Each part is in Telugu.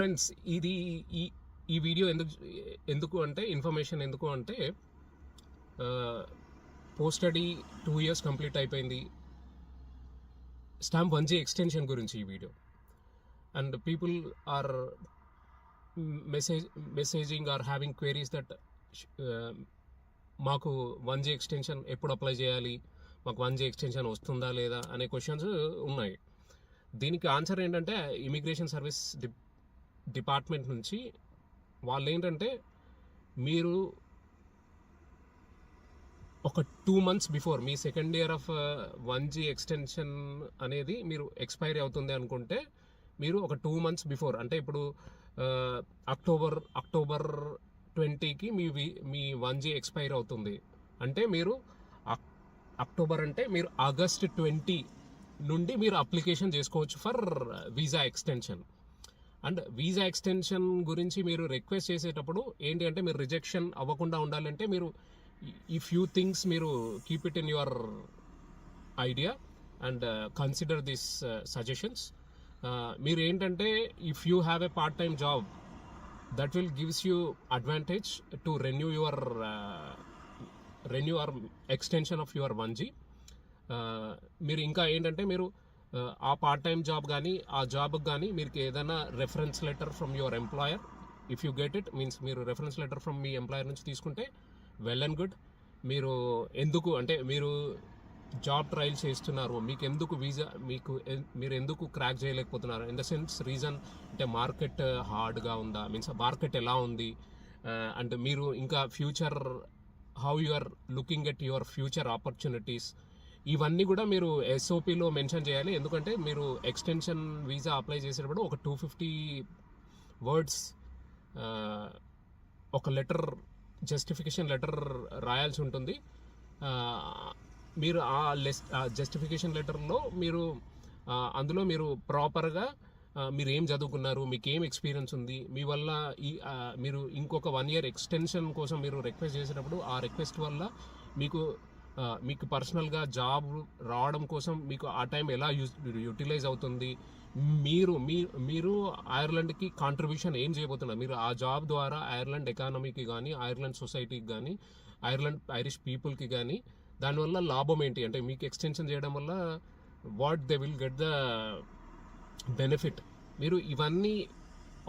ఫ్రెండ్స్, ఇది ఈ ఈ వీడియో ఎందుకు అంటే ఇన్ఫర్మేషన్ ఎందుకు అంటే పోస్ట్ స్టడీ 2 years కంప్లీట్ అయిపోయింది. స్టాంప్ 1G ఎక్స్టెన్షన్ గురించి ఈ వీడియో. And people are messaging are having queries that మాకు 1G ఎక్స్టెన్షన్ ఎప్పుడు అప్లై చేయాలి, మాకు 1G ఎక్స్టెన్షన్ వస్తుందా లేదా అనే క్వశ్చన్స్ ఉన్నాయి. దీనికి ఆన్సర్ ఏంటంటే ఇమిగ్రేషన్ సర్వీస్ డిపార్ట్మెంట్ నుంచి వాళ్ళు ఏంటంటే మీరు ఒక 2 months before me second year of 1G extension అనేది మీరు ఎక్స్పైరీ అవుతుంది అనుకుంటే మీరు ఒక 2 months బిఫోర్, అంటే ఇప్పుడు అక్టోబర్ 20కి మీ 1G ఎక్స్పైర్ అవుతుంది అంటే మీరు అక్టోబర్ అంటే మీరు ఆగస్ట్ 20 నుండి మీరు అప్లికేషన్ చేసుకోవచ్చు for visa extension. And visa extension గురించి మీరు రిక్వెస్ట్ చేసేటప్పుడు ఏంటి అంటే మీరు రిజెక్షన్ అవ్వకుండా ఉండాలంటే మీరు ఈ ఫ్యూ థింగ్స్ మీరు keep it in your idea and consider this suggestions. మీరు ఏంటంటే if you have a part time job that will gives you advantage to renew your extension of your 1G. మీరు ఇంకా ఏంటంటే మీరు ఆ పార్ట్ టైం జాబ్ కానీ ఆ జాబ్కి కానీ మీరు ఏదైనా reference letter from your employer, if you get it means మీరు రెఫరెన్స్ లెటర్ ఫ్రమ్ మీ ఎంప్లాయర్ నుంచి తీసుకుంటే వెల్ అండ్ గుడ్. మీరు ఎందుకు అంటే మీరు జాబ్ ట్రయల్ చేస్తున్నారు, మీకు ఎందుకు వీసా మీరు ఎందుకు క్రాక్ చేయలేకపోతున్నారు ఇన్ ద సెన్స్ రీజన్ అంటే మార్కెట్ హార్డ్గా ఉందా, మీన్స్ మార్కెట్ ఎలా ఉంది, అండ్ మీరు ఇంకా future how you are looking at your future opportunities, ఇవన్నీ కూడా మీరు SOPలో మెన్షన్ చేయాలి. ఎందుకంటే మీరు ఎక్స్టెన్షన్ వీసా అప్లై చేసేటప్పుడు ఒక 250 words ఒక లెటర్, జస్టిఫికేషన్ లెటర్ రాయాల్సి ఉంటుంది. మీరు ఆ జస్టిఫికేషన్ లెటర్లో మీరు అందులో మీరు ప్రాపర్గా మీరు ఏం చదువుకున్నారు, మీకు ఏం ఎక్స్పీరియన్స్ ఉంది, మీ వల్ల మీరు ఇంకొక 1 year ఎక్స్టెన్షన్ కోసం మీరు రిక్వెస్ట్ చేసేటప్పుడు ఆ రిక్వెస్ట్ వల్ల మీకు పర్సనల్గా జాబ్ రావడం కోసం మీకు ఆ టైం ఎలా యూటిలైజ్ అవుతుంది, మీరు ఐర్లాండ్కి కాంట్రిబ్యూషన్ ఏం చేయబోతున్నారు, మీరు ఆ జాబ్ ద్వారా ఐర్లాండ్ ఎకానమీకి కానీ ఐర్లాండ్ సొసైటీకి కానీ ఐరిష్ పీపుల్కి కానీ దానివల్ల లాభం ఏంటి, అంటే మీకు ఎక్స్టెన్షన్ చేయడం వల్ల what they will get the benefit. మీరు ఇవన్నీ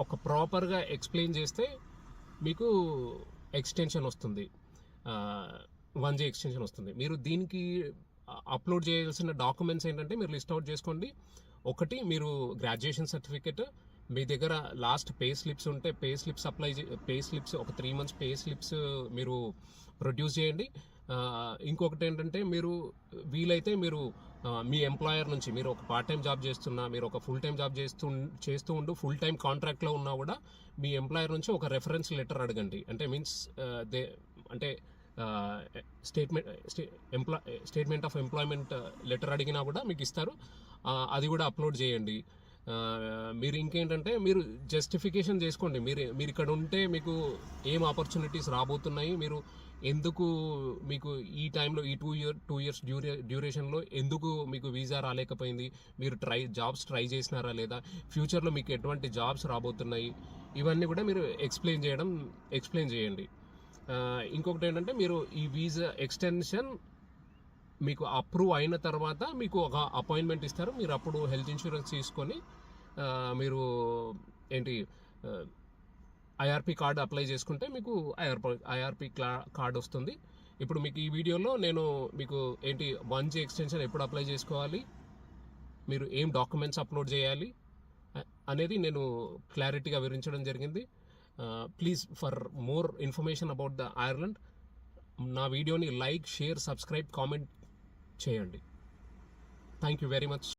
ఒక ప్రాపర్గా ఎక్స్ప్లెయిన్ చేస్తే మీకు ఎక్స్టెన్షన్ వస్తుంది, 1G ఎక్స్టెన్షన్ వస్తుంది. మీరు దీనికి అప్లోడ్ చేయాల్సిన డాక్యుమెంట్స్ ఏంటంటే మీరు లిస్ట్ అవుట్ చేసుకోండి. ఒకటి, మీరు గ్రాడ్యుయేషన్ సర్టిఫికేట్, మీ దగ్గర లాస్ట్ పే స్లిప్స్ ఉంటే పే స్లిప్స్ ఒక 3 months పే స్లిప్స్ మీరు ప్రొడ్యూస్ చేయండి. ఇంకొకటి ఏంటంటే మీరు వీలైతే మీరు మీ ఎంప్లాయర్ నుంచి మీరు ఒక పార్ట్ టైం జాబ్ చేస్తున్నా, మీరు ఒక ఫుల్ టైం జాబ్ చేస్తూ ఉంటూ ఫుల్ టైం కాంట్రాక్ట్లో ఉన్నా కూడా మీ ఎంప్లాయర్ నుంచి ఒక రెఫరెన్స్ లెటర్ అడగండి. అంటే మీన్స్ అంటే స్టేట్మెంట్ ఆఫ్ ఎంప్లాయ్మెంట్ లెటర్ అడిగినా కూడా మీకు ఇస్తారు, అది కూడా అప్లోడ్ చేయండి. మీరు ఇంకేంటంటే మీరు జస్టిఫికేషన్ చేసుకోండి, మీరు ఇక్కడ ఉంటే మీకు ఏం ఆపర్చునిటీస్ రాబోతున్నాయి, మీరు ఎందుకు మీకు ఈ టైంలో ఈ 2 years డ్యూరేషన్లో ఎందుకు మీకు వీసా రాలేకపోయింది, మీరు జాబ్స్ ట్రై చేసినారా లేదా, ఫ్యూచర్లో మీకు ఎటువంటి జాబ్స్ రాబోతున్నాయి, ఇవన్నీ కూడా మీరు ఎక్స్ప్లెయిన్ చేయండి. ఇంకొకటి ఏంటంటే మీరు ఈ వీసా ఎక్స్టెన్షన్ మీకు అప్రూవ్ అయిన తర్వాత మీకు ఒక అపాయింట్మెంట్ ఇస్తారు. మీరు అప్పుడు హెల్త్ ఇన్సూరెన్స్ తీసుకొని మీరు ఏంటి IRP కార్డు అప్లై చేసుకుంటే మీకు IRP కార్డు వస్తుంది. ఇప్పుడు మీకు ఈ వీడియోలో నేను మీకు ఏంటి 1G ఎక్స్టెన్షన్ ఎప్పుడు అప్లై చేసుకోవాలి, మీరు ఏం డాక్యుమెంట్స్ అప్లోడ్ చేయాలి అనేది నేను క్లారిటీగా వివరించడం జరిగింది. Please for more information about the Ireland నా వీడియోని లైక్, షేర్, సబ్స్క్రైబ్, కామెంట్ చేయండి. Thank you very much.